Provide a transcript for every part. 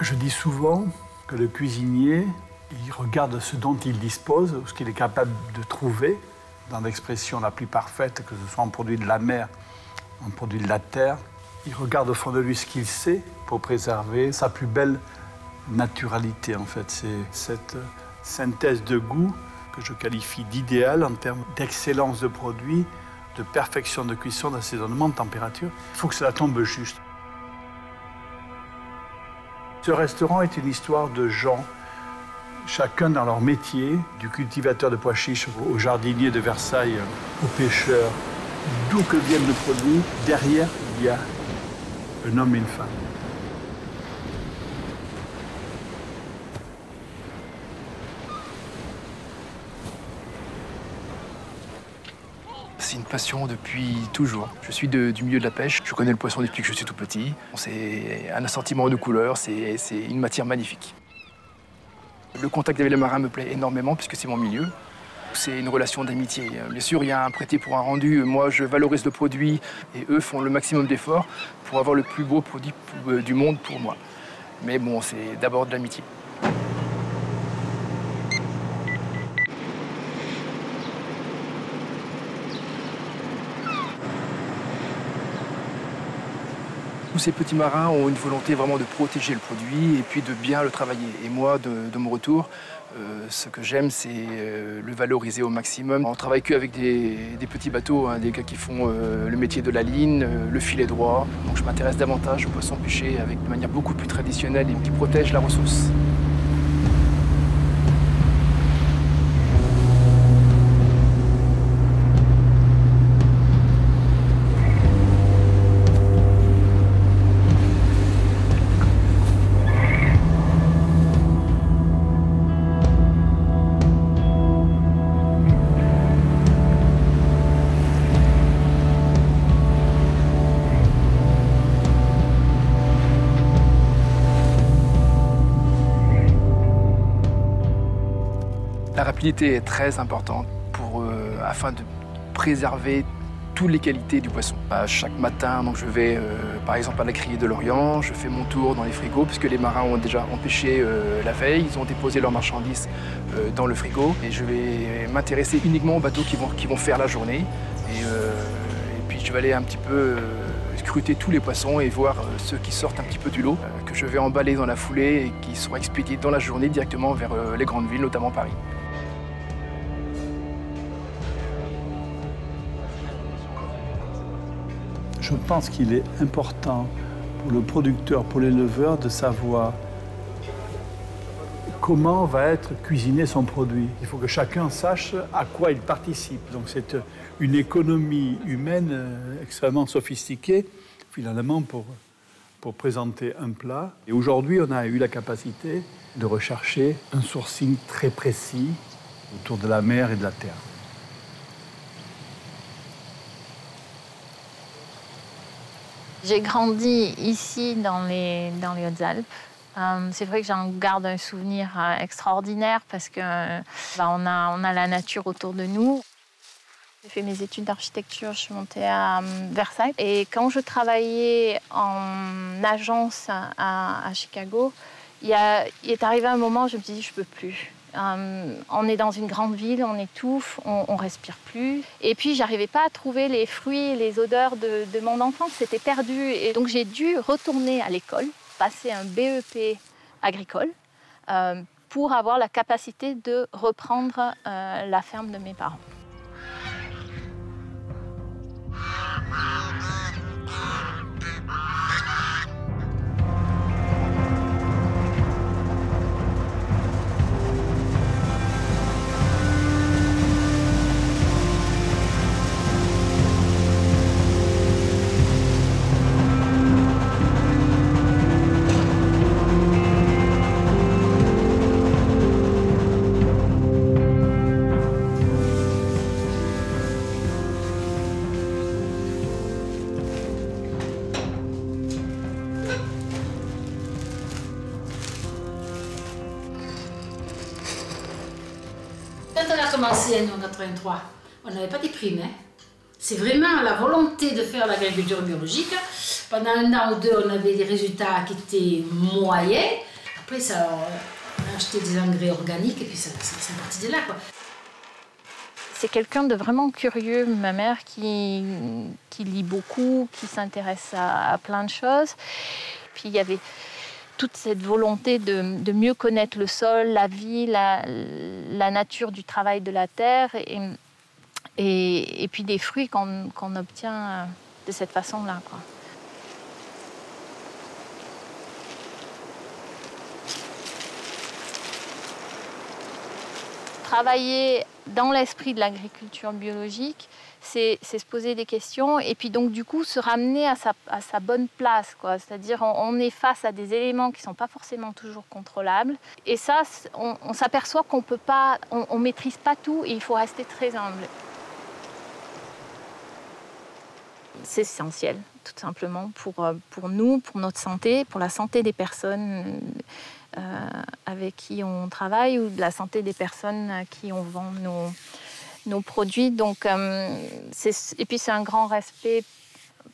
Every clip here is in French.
Je dis souvent que le cuisinier, il regarde ce dont il dispose, ce qu'il est capable de trouver, dans l'expression la plus parfaite, que ce soit un produit de la mer, un produit de la terre. Il regarde au fond de lui ce qu'il sait pour préserver sa plus belle naturalité, en fait. C'est cette synthèse de goût que je qualifie d'idéal en termes d'excellence de produit, de perfection de cuisson, d'assaisonnement, de température. Il faut que cela tombe juste. Ce restaurant est une histoire de gens, chacun dans leur métier, du cultivateur de pois chiches au jardinier de Versailles, au pêcheur. D'où que vienne le produit, derrière, il y a un homme et une femme. C'est une passion depuis toujours. Je suis du milieu de la pêche. Je connais le poisson depuis que je suis tout petit. C'est un assortiment de couleurs, c'est une matière magnifique. Le contact avec les marins me plaît énormément puisque c'est mon milieu. C'est une relation d'amitié. Bien sûr, il y a un prêté pour un rendu. Moi, je valorise le produit et eux font le maximum d'efforts pour avoir le plus beau produit du monde pour moi. Mais bon, c'est d'abord de l'amitié. Tous ces petits marins ont une volonté vraiment de protéger le produit et puis de bien le travailler. Et moi, de mon retour, ce que j'aime, c'est le valoriser au maximum. On ne travaille qu'avec des petits bateaux, hein, des gars qui font le métier de la ligne, le filet droit. Donc je m'intéresse davantage aux poissons pêchés de manière beaucoup plus traditionnelle et qui protège la ressource. La rapidité est très importante afin de préserver toutes les qualités du poisson. Chaque matin, donc, je vais par exemple à la criée de l'Orient, je fais mon tour dans les frigos puisque les marins ont déjà pêché la veille, ils ont déposé leurs marchandises dans le frigo et je vais m'intéresser uniquement aux bateaux qui vont faire la journée et puis je vais aller un petit peu scruter tous les poissons et voir ceux qui sortent un petit peu du lot, que je vais emballer dans la foulée et qui seront expédiés dans la journée directement vers les grandes villes, notamment Paris. Je pense qu'il est important pour le producteur, pour l'éleveur, de savoir comment va être cuisiné son produit. Il faut que chacun sache à quoi il participe. Donc c'est une économie humaine extrêmement sophistiquée, finalement, pour présenter un plat. Et aujourd'hui, on a eu la capacité de rechercher un sourcing très précis autour de la mer et de la terre. J'ai grandi ici dans les Hautes-Alpes. C'est vrai que j'en garde un souvenir extraordinaire parce qu'on a la nature autour de nous. J'ai fait mes études d'architecture, je suis montée à Versailles. Et quand je travaillais en agence à Chicago, il est arrivé un moment où je me suis dit, je ne peux plus. On est dans une grande ville, on étouffe, on respire plus. Et puis, j'arrivais pas à trouver les fruits et les odeurs de mon enfance, c'était perdu. Et donc, j'ai dû retourner à l'école, passer un BEP agricole pour avoir la capacité de reprendre la ferme de mes parents. Quand on a commencé en 1983, on n'avait pas des primes. Hein. C'est vraiment la volonté de faire l'agriculture biologique. Pendant un an ou deux, on avait des résultats qui étaient moyens. Après, ça, on a acheté des engrais organiques et puis c'est parti de là, quoi. C'est quelqu'un de vraiment curieux, ma mère, qui lit beaucoup, qui s'intéresse à plein de choses. Puis il y avait toute cette volonté de mieux connaître le sol, la vie, la nature du travail de la terre et puis des fruits qu'on obtient de cette façon-là, quoi. Travailler dans l'esprit de l'agriculture biologique, c'est se poser des questions et puis donc du coup se ramener à sa bonne place, quoi. C'est-à-dire on est face à des éléments qui ne sont pas forcément toujours contrôlables et ça, on s'aperçoit qu'on peut pas, on maîtrise pas tout et il faut rester très humble. C'est essentiel, tout simplement, pour nous, pour notre santé, pour la santé des personnes avec qui on travaille ou de la santé des personnes à qui on vend nos produits. Donc, et puis c'est un grand respect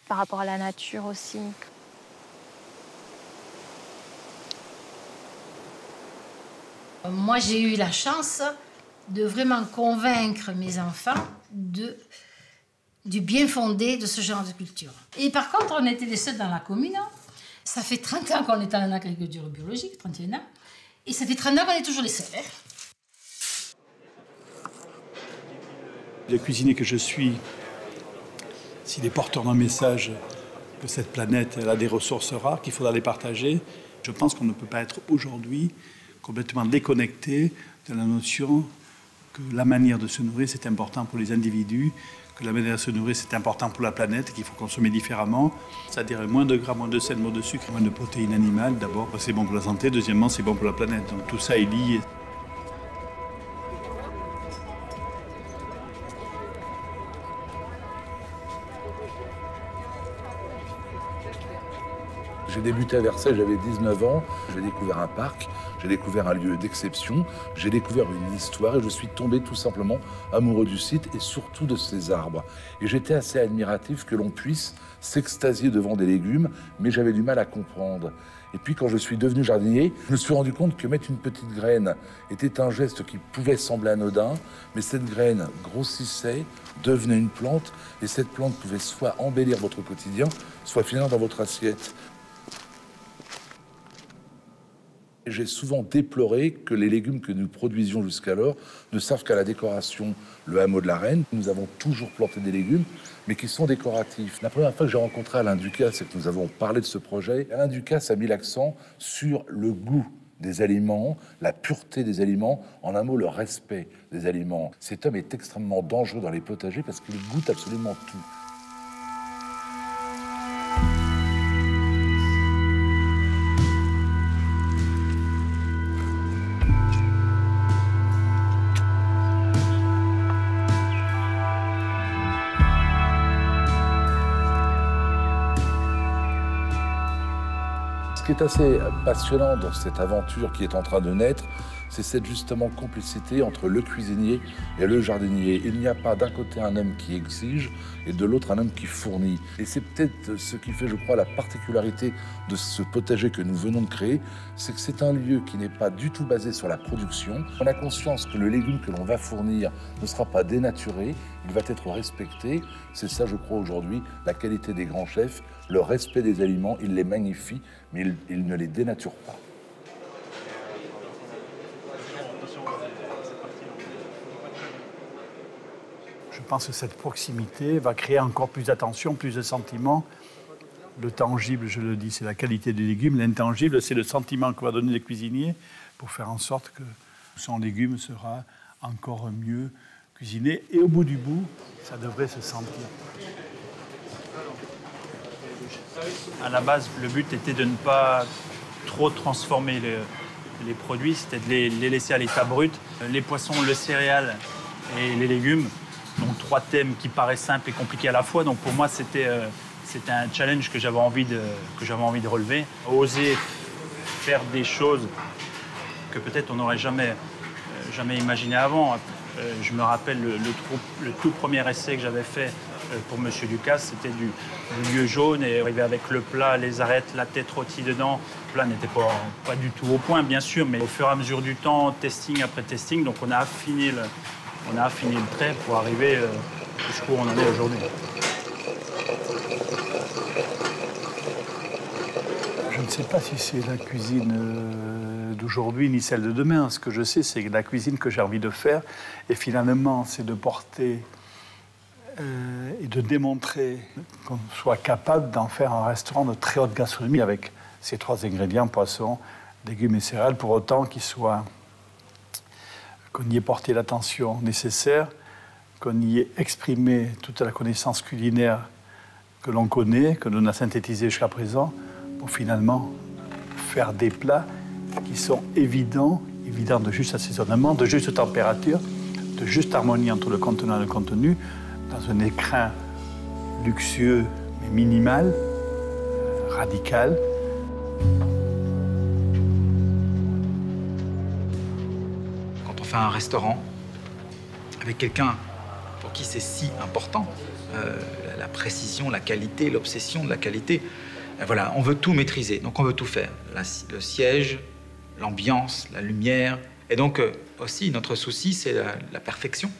par rapport à la nature aussi. Moi, j'ai eu la chance de vraiment convaincre mes enfants du bien fondé de ce genre de culture. Et par contre, on était les seuls dans la commune. Ça fait 30 ans qu'on est en agriculture biologique, 31 ans. Et ça fait 30 ans qu'on est toujours les seuls. Le cuisinier que je suis, s'il est porteur d'un message que cette planète elle a des ressources rares, qu'il faudra les partager, je pense qu'on ne peut pas être aujourd'hui complètement déconnecté de la notion que la manière de se nourrir, c'est important pour les individus, que la manière de se nourrir, c'est important pour la planète, qu'il faut consommer différemment. C'est-à-dire moins de gras, moins de sel, moins de sucre, moins de protéines animales. D'abord, parce que c'est bon pour la santé. Deuxièmement, c'est bon pour la planète. Donc tout ça est lié. J'ai débuté à Versailles, j'avais 19 ans. J'ai découvert un parc, j'ai découvert un lieu d'exception, j'ai découvert une histoire et je suis tombé tout simplement amoureux du site et surtout de ses arbres. Et j'étais assez admiratif que l'on puisse s'extasier devant des légumes, mais j'avais du mal à comprendre. Et puis quand je suis devenu jardinier, je me suis rendu compte que mettre une petite graine était un geste qui pouvait sembler anodin, mais cette graine grossissait, devenait une plante, et cette plante pouvait soit embellir votre quotidien, soit finir dans votre assiette. J'ai souvent déploré que les légumes que nous produisions jusqu'alors ne servent qu'à la décoration. Le hameau de la Reine, nous avons toujours planté des légumes, mais qui sont décoratifs. La première fois que j'ai rencontré Alain Ducasse et que nous avons parlé de ce projet, Alain Ducasse a mis l'accent sur le goût des aliments, la pureté des aliments, en un mot, le respect des aliments. Cet homme est extrêmement dangereux dans les potagers parce qu'il goûte absolument tout. Ce qui est assez passionnant dans cette aventure qui est en train de naître, c'est cette justement complicité entre le cuisinier et le jardinier. Il n'y a pas d'un côté un homme qui exige et de l'autre un homme qui fournit. Et c'est peut-être ce qui fait, je crois, la particularité de ce potager que nous venons de créer, c'est que c'est un lieu qui n'est pas du tout basé sur la production. On a conscience que le légume que l'on va fournir ne sera pas dénaturé, il va être respecté. C'est ça, je crois, aujourd'hui, la qualité des grands chefs, le respect des aliments. Ils les magnifient, mais ils ne les dénaturent pas. Je pense que cette proximité va créer encore plus d'attention, plus de sentiments. Le tangible, je le dis, c'est la qualité des légumes. L'intangible, c'est le sentiment que va donner le cuisinier pour faire en sorte que son légume sera encore mieux cuisiné. Et au bout du bout, ça devrait se sentir. À la base, le but était de ne pas trop transformer les produits, c'était de les laisser à l'état brut. Les poissons, le céréal et les légumes. Donc 3 thèmes qui paraissent simples et compliqués à la fois. Donc pour moi, c'était un challenge que j'avais envie de relever. Oser faire des choses que peut-être on n'aurait jamais imaginé avant. Je me rappelle le tout premier essai que j'avais fait pour Monsieur Ducasse, c'était du lieu jaune et arriver avec le plat, les arêtes, la tête rôtie dedans. Le plat n'était pas du tout au point, bien sûr, mais au fur et à mesure du temps, testing après testing, donc on a affiné le trait pour arriver jusqu'où on en est aujourd'hui. Je ne sais pas si c'est la cuisine d'aujourd'hui ni celle de demain. Ce que je sais, c'est que la cuisine que j'ai envie de faire, et finalement, c'est de porter et de démontrer qu'on soit capable d'en faire un restaurant de très haute gastronomie avec ces 3 ingrédients, poisson, légumes et céréales, pour autant qu'on y ait porté l'attention nécessaire, qu'on y ait exprimé toute la connaissance culinaire que l'on connaît, que l'on a synthétisée jusqu'à présent, pour finalement faire des plats qui sont évidents de juste assaisonnement, de juste température, de juste harmonie entre le contenant et le contenu, dans un écrin luxueux mais minimal, radical. Quand on fait un restaurant avec quelqu'un pour qui c'est si important, la précision, la qualité, l'obsession de la qualité, voilà, on veut tout maîtriser, donc on veut tout faire. Le siège, l'ambiance, la lumière. Et donc aussi, notre souci, c'est la perfection.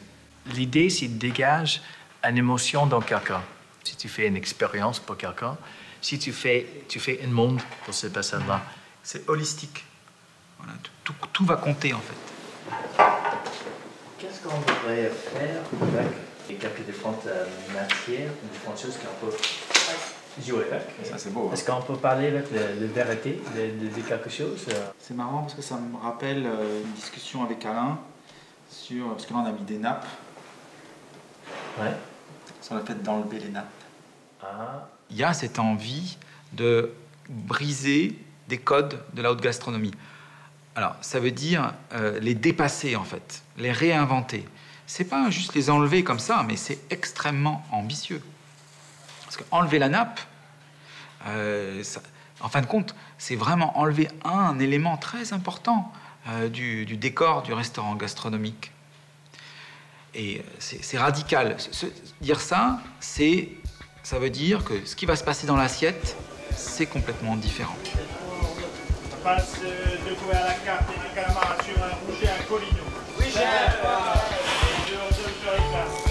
L'idée, c'est de dégager une émotion dans quelqu'un. Si tu fais une expérience pour quelqu'un, si tu fais un monde pour cette personne-là, c'est holistique. Voilà, tout va compter, en fait. Qu'est-ce qu'on devrait faire avec quelques différentes matières, différentes choses qu'on peut jouer avec? Ça, c'est beau. Est-ce qu'on peut parler avec la vérité de quelque chose? C'est marrant parce que ça me rappelle une discussion avec Alain sur... Parce que là, on a mis des nappes. Ouais. Sur le fait d'enlever les nappes. Ah. Il y a cette envie de briser des codes de la haute gastronomie. Alors, ça veut dire les dépasser, en fait, les réinventer. C'est pas juste les enlever comme ça, mais c'est extrêmement ambitieux. Parce qu'enlever la nappe, en fin de compte, c'est vraiment enlever un élément très important du décor du restaurant gastronomique. Et c'est radical. Dire ça, ça veut dire que ce qui va se passer dans l'assiette, c'est complètement différent. On passe de couverts à la carte et un calamar sur un rouge et un colino. Oui, chef. Et deux hors-d'œuvre sur les glaces.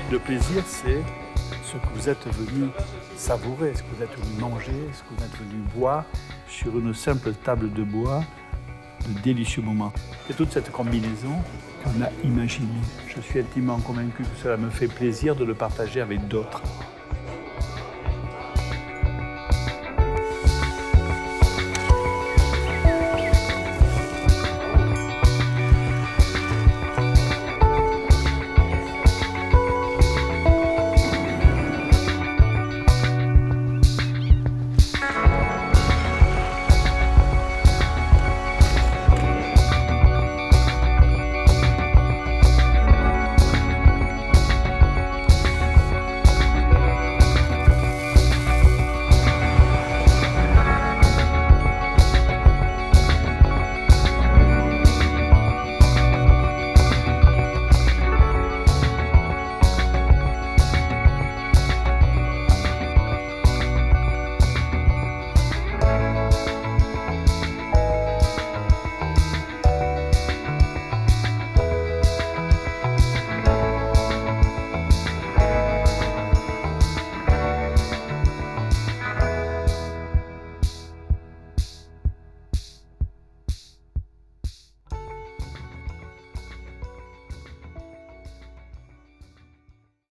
Le plaisir, c'est ce que vous êtes venu savourer, ce que vous êtes venu manger, ce que vous êtes venu boire sur une simple table de bois, de délicieux moments. Et toute cette combinaison qu'on a imaginée. Je suis intimement convaincu que cela me fait plaisir de le partager avec d'autres.